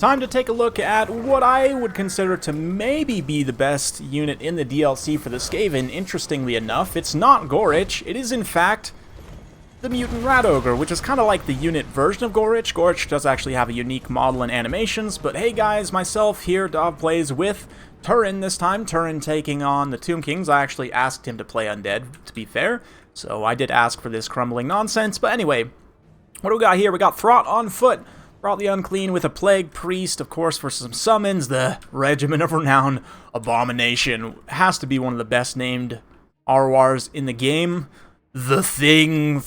Time to take a look at what I would consider to maybe be the best unit in the DLC for the Skaven. Interestingly enough, it's not Gorich, it is in fact the Mutant Rat Ogre, which is kind of like the unit version of Gorich. Gorich does actually have a unique model and animations, but hey guys, myself here, Dov plays with Turin this time. Turin taking on the Tomb Kings. I actually asked him to play Undead, to be fair, so I did ask for this crumbling nonsense. But anyway, what do we got here? We got Throt on foot. Brought the Unclean with a Plague Priest, of course, for some summons. The Regiment of Renown Abomination has to be one of the best named RWARs in the game. The Thing,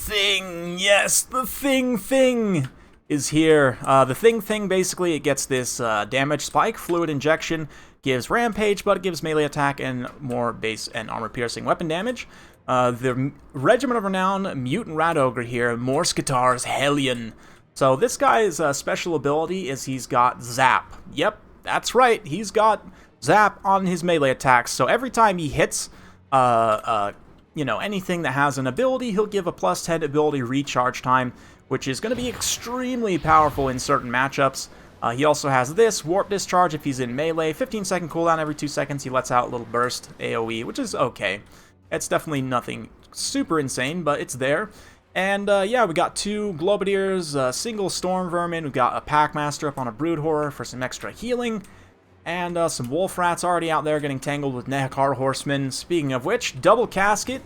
yes, the Thing is here. The Thing, basically, it gets this damage spike, fluid injection, gives rampage, but it gives melee attack and more base and armor-piercing weapon damage. The Regiment of Renown Mutant Rat Ogre here, Morskatar's Hellion. So this guy's special ability is he's got Zap. Yep, that's right, he's got Zap on his melee attacks. So every time he hits, anything that has an ability, he'll give a plus 10 ability recharge time, which is going to be extremely powerful in certain matchups. He also has this, Warp Discharge if he's in melee, 15-second cooldown every 2 seconds, he lets out a little burst AoE, which is okay. It's definitely nothing super insane, but it's there. And yeah, we got 2 Globadiers, single Storm Vermin, we've got a Packmaster up on a Brood Horror for some extra healing, and some Wolf Rats already out there getting tangled with Nehekar Horsemen. Speaking of which, double Casket,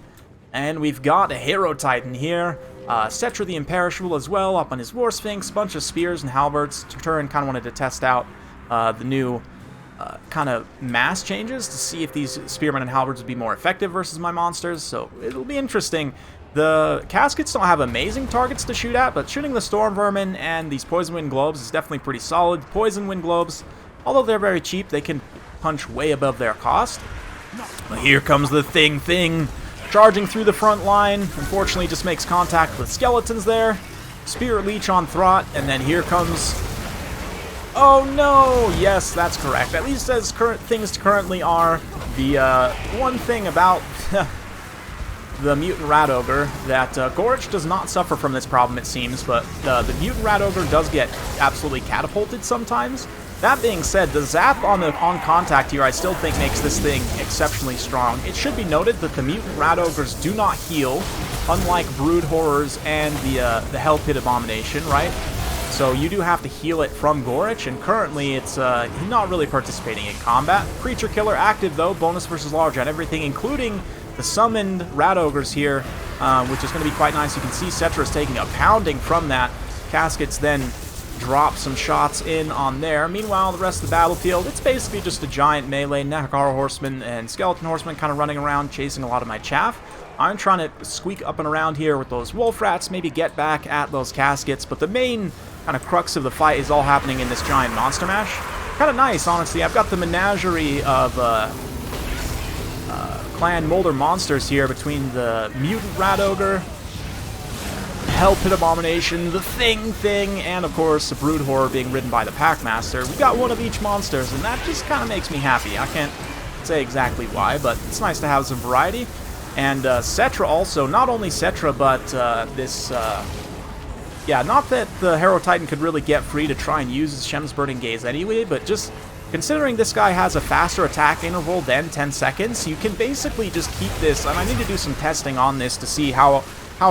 and we've got a Hero Titan here, Cetra the Imperishable as well, up on his War Sphinx, bunch of Spears and Halberds. Turin kind of wanted to test out the new kind of mass changes to see if these Spearmen and Halberds would be more effective versus my monsters, so it'll be interesting. The Caskets don't have amazing targets to shoot at, but shooting the Storm Vermin and these Poison Wind Globes is definitely pretty solid. Poison Wind Globes, although they're very cheap, they can punch way above their cost. But here comes the Thing, charging through the front line. Unfortunately, just makes contact with skeletons there. Spirit Leech on Throt, and then here comes... Oh no! Yes, that's correct. At least as things currently are, the one thing about... the Mutant Rat Ogre, that Gorich does not suffer from this problem, it seems, but the Mutant Rat Ogre does get absolutely catapulted sometimes. That being said, the Zap on contact here I still think makes this thing exceptionally strong. It should be noted that the Mutant Rat Ogres do not heal, unlike Brood Horrors and the Hell Pit Abomination, right? So you do have to heal it from Gorich, and currently it's not really participating in combat. Creature Killer active though, bonus versus large on everything, including the summoned Rat Ogres here, which is going to be quite nice. You can see Cetra is taking a pounding from that. Caskets then drop some shots in on there. Meanwhile, the rest of the battlefield, it's basically just a giant melee. Nehekar Horsemen and Skeleton Horsemen kind of running around, chasing a lot of my chaff. I'm trying to squeak up and around here with those Wolf Rats, maybe get back at those Caskets, but the main kind of crux of the fight is all happening in this giant Monster Mash. Kind of nice, honestly. I've got the menagerie of... Clan Molder monsters here between the Mutant Rat Ogre, Hell Pit Abomination, the Thing, and of course the Brood Horror being ridden by the Packmaster. We've got one of each monsters, and that just kind of makes me happy. I can't say exactly why, but it's nice to have some variety. And Cetra also, not only Cetra, but yeah, not that the Hero Titan could really get free to try and use his Shem's Burning Gaze anyway, but just... considering this guy has a faster attack interval than 10 seconds, you can basically just keep this, and I need to do some testing on this to see how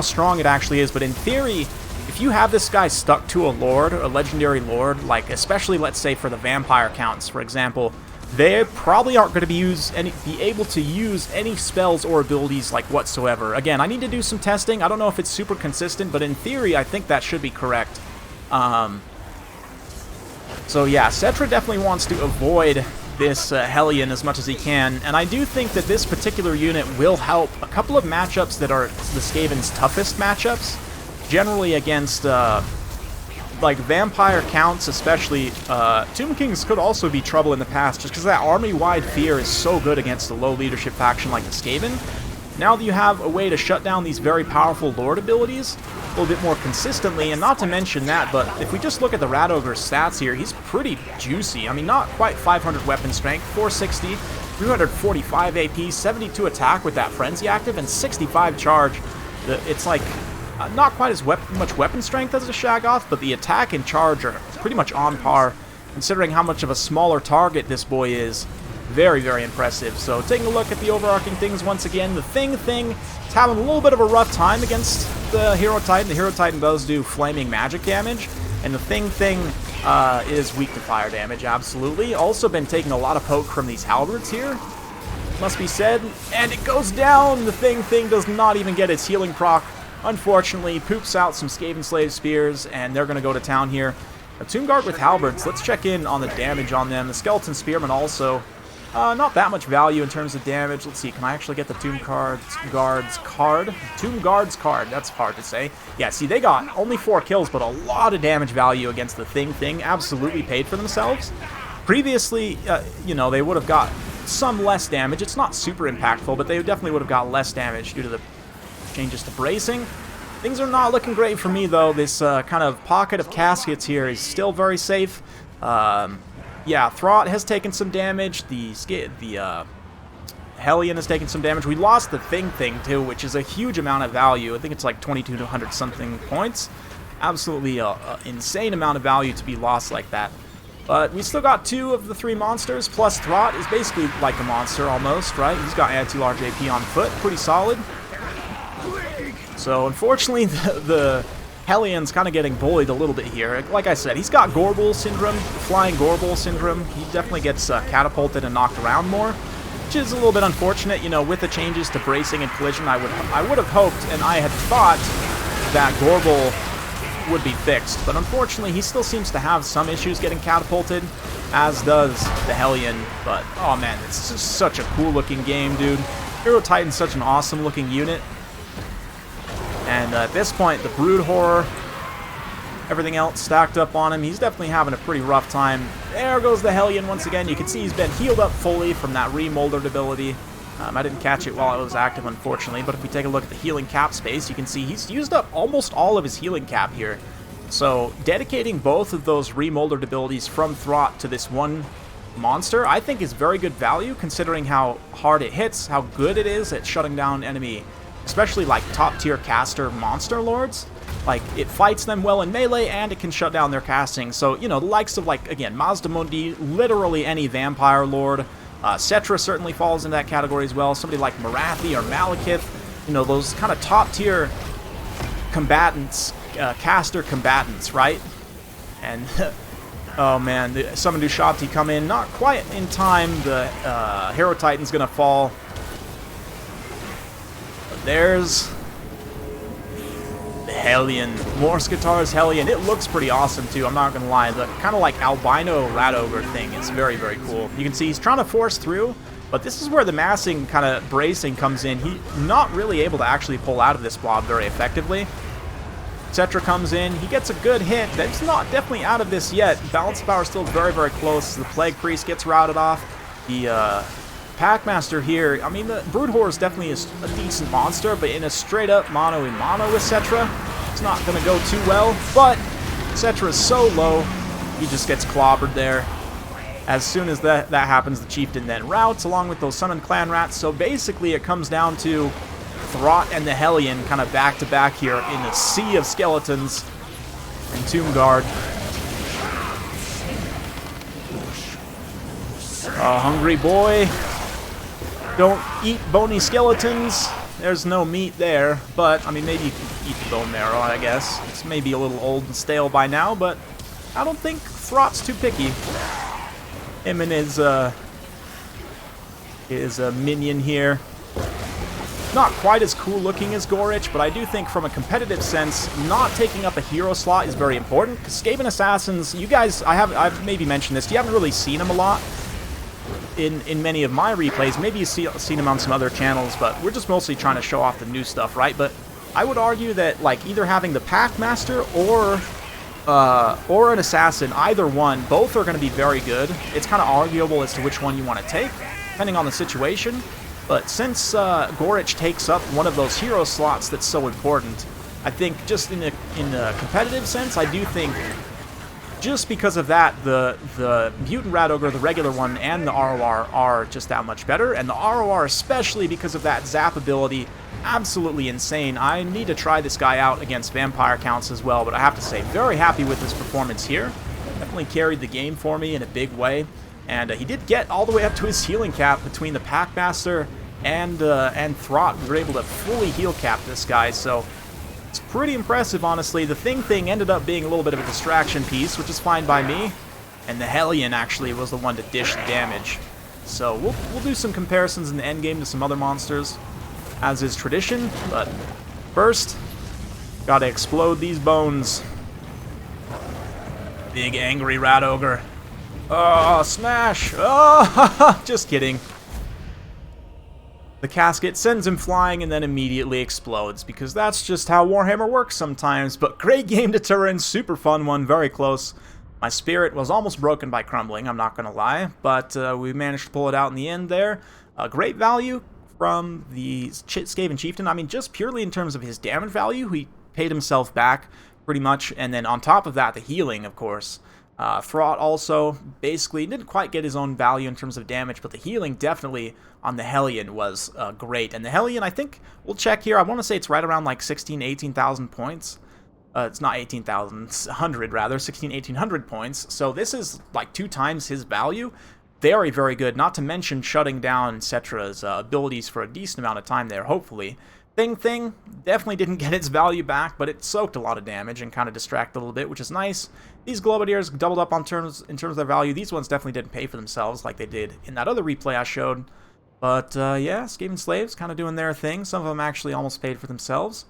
strong it actually is, but in theory, if you have this guy stuck to a lord, a legendary lord, like especially let's say for the vampire counts, for example, they probably aren't going to be able to use any spells or abilities like whatsoever. Again, I need to do some testing. I don't know if it's super consistent, but in theory, I think that should be correct. So yeah, Cetra definitely wants to avoid this Hellion as much as he can, and I do think that this particular unit will help a couple of matchups that are the Skaven's toughest matchups, generally against like vampire counts especially. Tomb Kings could also be trouble in the past just because that army-wide fear is so good against a low leadership faction like the Skaven. Now that you have a way to shut down these very powerful Lord abilities a little bit more consistently, and not to mention that, but if we just look at the Rat Ogre's stats here, he's pretty juicy. I mean, not quite 500 weapon strength, 460, 345 AP, 72 attack with that Frenzy active, and 65 charge. It's like not quite as much weapon strength as a Shaggoth, but the attack and charge are pretty much on par. considering how much of a smaller target this boy is. Very, very impressive. So taking a look at the overarching things once again, the Thing is having a little bit of a rough time against the Hero Titan. The Hero Titan does do flaming magic damage, and the Thing is weak to fire damage, absolutely. Also been taking a lot of poke from these halberds here, must be said, and it goes down. The Thing does not even get its healing proc. Unfortunately, poops out some Skaven Slave Spears, and they're going to go to town here. A Tomb Guard with halberds, let's check in on the damage on them. The Skeleton Spearmen also. Not that much value in terms of damage. Let's see, can I actually get the Tomb Guard's card? Tomb Guard's card, that's hard to say. Yeah, see, they got only 4 kills, but a lot of damage value against the Thing. Absolutely paid for themselves. Previously, you know, they would have got some less damage. It's not super impactful, but they definitely would have got less damage due to the changes to bracing. Things are not looking great for me, though. This kind of pocket of caskets here is still very safe. Yeah, Throt has taken some damage. The Hellion has taken some damage. We lost the Thing too, which is a huge amount of value. I think it's like 2,200 something points. Absolutely insane amount of value to be lost like that. But we still got 2 of the 3 monsters, plus Throt is basically like a monster almost, right? He's got anti-large AP on foot, pretty solid. So unfortunately, the Hellion's kind of getting bullied a little bit here. Like I said, he's got Gorbel Syndrome, Flying Gorbel Syndrome. He definitely gets catapulted and knocked around more, which is a little bit unfortunate. You know, with the changes to bracing and collision, I would have hoped, and I had thought that Gorbel would be fixed. But unfortunately, he still seems to have some issues getting catapulted, as does the Hellion. But, oh man, it's just such a cool-looking game, dude. Hero Titan's such an awesome-looking unit. And at this point, the Brood Horror, everything else stacked up on him. He's definitely having a pretty rough time. There goes the Hellion once again. You can see he's been healed up fully from that remoldered ability. I didn't catch it while I was active, unfortunately, but if we take a look at the healing cap space, you can see he's used up almost all of his healing cap here. So dedicating both of those remoldered abilities from Throt to this one monster, I think is very good value, considering how hard it hits, how good it is at shutting down enemy, especially like top-tier caster monster lords. Like, it fights them well in melee, and it can shut down their casting. So, you know, the likes of, like, again, Mazdamundi, literally any vampire lord. Cetra certainly falls in that category as well. Somebody like Marathi or Malekith, you know, those kind of top-tier combatants, caster combatants, right? And, oh man, the Summon Dushabti come in, not quite in time. The Hero Titan's gonna fall. There's the Hellion. Morse Guitar's Hellion. It looks pretty awesome, too. I'm not going to lie. The kind of like albino rat ogre thing is very, very cool. You can see he's trying to force through, but this is where the massing kind of bracing comes in. He's not really able to actually pull out of this blob very effectively. Cetra comes in. He gets a good hit. That's not definitely out of this yet. Balance power is still very, very close. The Plague Priest gets routed off. The Packmaster here, I mean, the Brood Horror is definitely a decent monster, but in a straight-up mono-in-mono with Cetra, it's not going to go too well. But Cetra is so low, he just gets clobbered there. As soon as that happens, the Chieftain then routes, along with those Summoned Clan Rats. So basically, it comes down to Throt and the Hellion kind of back-to-back here in a sea of skeletons and Tomb Guard. Hungry boy. Don't eat bony skeletons. There's no meat there, but, I mean, maybe you can eat the bone marrow, I guess. It's maybe a little old and stale by now, but I don't think Throt's too picky. Him and his minion here. Not quite as cool looking as Gorich, but I do think from a competitive sense, not taking up a hero slot is very important, because Skaven Assassins, you guys, I've maybe mentioned this, you haven't really seen them a lot in many of my replays. Maybe you've seen them on some other channels, but we're just mostly trying to show off the new stuff, right? But I would argue that, like, either having the Packmaster or an Assassin, either one, both are going to be very good. It's kind of arguable as to which one you want to take, depending on the situation. But since Gorich takes up one of those hero slots that's so important, I think just in a competitive sense, I do think just because of that, the Mutant Rat Ogre, the regular one, and the ROR are just that much better. And the ROR, especially because of that zap ability, absolutely insane. I need to try this guy out against vampire counts as well, but I have to say, very happy with his performance here. Definitely definitely carried the game for me in a big way. And he did get all the way up to his healing cap between the Packmaster and Throt. We were able to fully heal cap this guy, so it's pretty impressive, honestly. The thing ended up being a little bit of a distraction piece, which is fine by me. And the Hellion actually was the one to dish the damage. So we'll do some comparisons in the endgame to some other monsters, as is tradition. But first, gotta explode these bones. Big angry rat ogre. Oh, smash! Oh, just kidding. The casket sends him flying and then immediately explodes, because that's just how Warhammer works sometimes. But great game to turn, super fun one, very close. My spirit was almost broken by crumbling, I'm not going to lie, but we managed to pull it out in the end there. Great value from the Skaven Chieftain. I mean, just purely in terms of his damage value, he paid himself back pretty much, and then on top of that, the healing, of course. Throt also basically didn't quite get his own value in terms of damage, but the healing definitely on the Hellion was great. And the Hellion, I think, we'll check here, I want to say it's right around like 16,000 to 18,000 points. It's not 18,000, it's 100 rather, 1800 points. So this is like 2 times his value. Very, very good, not to mention shutting down Cetra's abilities for a decent amount of time there, hopefully. Thing definitely didn't get its value back, but it soaked a lot of damage and kind of distracted a little bit, which is nice. These Globadiers doubled up in terms of their value. These ones definitely didn't pay for themselves like they did in that other replay I showed. But yeah, Skaven Slaves kind of doing their thing. Some of them actually almost paid for themselves.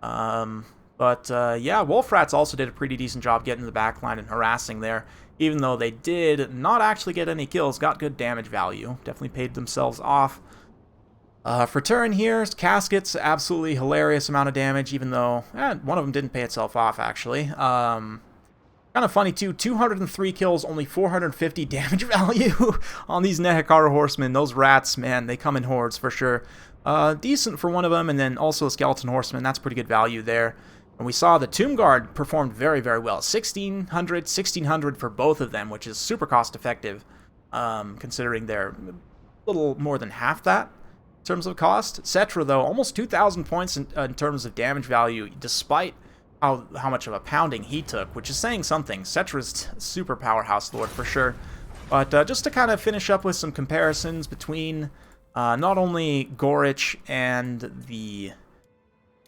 But yeah, Wolf Rats also did a pretty decent job getting to the backline and harassing there. Even though they did not actually get any kills, got good damage value. Definitely paid themselves off. For turn here, Caskets, absolutely hilarious amount of damage, even though one of them didn't pay itself off, actually. Kind of funny, too. 203 kills, only 450 damage value on these Nehekara Horsemen. Those rats, man, they come in hordes for sure. Decent for one of them, and then also a Skeleton Horseman. That's pretty good value there. And we saw the Tomb Guard performed very, very well. 1600 for both of them, which is super cost-effective, considering they're a little more than half that in terms of cost. Cetra, though, almost 2,000 points in terms of damage value, despite how much of a pounding he took, which is saying something. Cetra's super powerhouse lord for sure. But just to kind of finish up with some comparisons between not only Gorich and the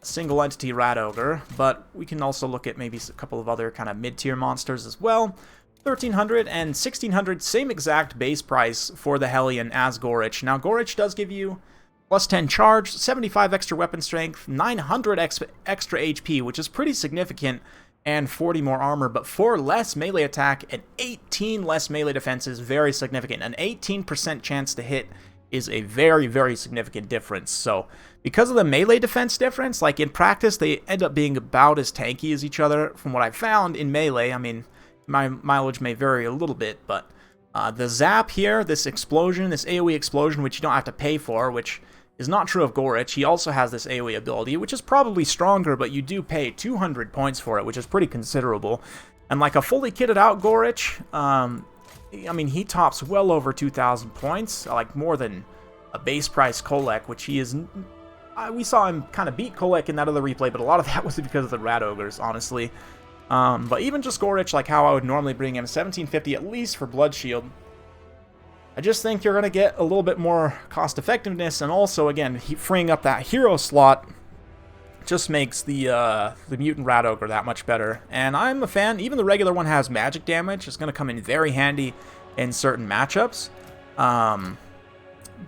single entity Rat Ogre, but we can also look at maybe a couple of other kind of mid-tier monsters as well. 1,300 and 1,600, same exact base price for the Hellion as Gorich. Now, Gorich does give you plus 10 charge, 75 extra weapon strength, 900 extra HP, which is pretty significant, and 40 more armor, but 4 less melee attack and 18 less melee defense is very significant. An 18% chance to hit is a very, very significant difference. So, because of the melee defense difference, like in practice, they end up being about as tanky as each other. From what I found in melee, I mean, my mileage may vary a little bit, but the zap here, this explosion, this AoE explosion, which you don't have to pay for, which is not true of Gorich. He also has this AoE ability, which is probably stronger, but you do pay 200 points for it, which is pretty considerable. And like a fully kitted out Gorich, I mean, he tops well over 2,000 points, like more than a base price Kolek, which he is... we saw him kind of beat Kolek in that other replay, but a lot of that was because of the Rat Ogres, honestly. But even just Gorich, like how I would normally bring him, 1,750 at least for Blood Shield. I just think you're going to get a little bit more cost effectiveness, and also, again, freeing up that hero slot just makes the Mutant Rat Ogre that much better. And I'm a fan. Even the regular one has magic damage. It's going to come in very handy in certain matchups.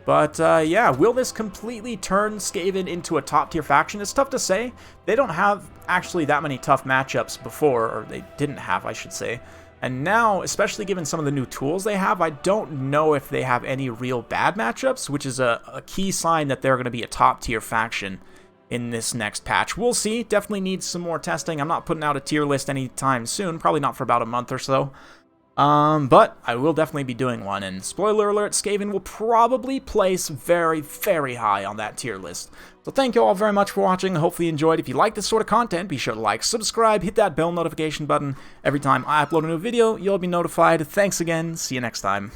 But yeah, will this completely turn Skaven into a top-tier faction? It's tough to say. They don't have actually that many tough matchups before, or they didn't have, I should say. And now, especially given some of the new tools they have, I don't know if they have any real bad matchups, which is a key sign that they're going to be a top-tier faction in this next patch. We'll see. Definitely needs some more testing. I'm not putting out a tier list anytime soon. Probably not for about a month or so. But I will definitely be doing one. And spoiler alert, Skaven will probably place very, very high on that tier list. So thank you all very much for watching. Hopefully you enjoyed. If you like this sort of content, be sure to like, subscribe, hit that bell notification button. Every time I upload a new video, you'll be notified. Thanks again. See you next time.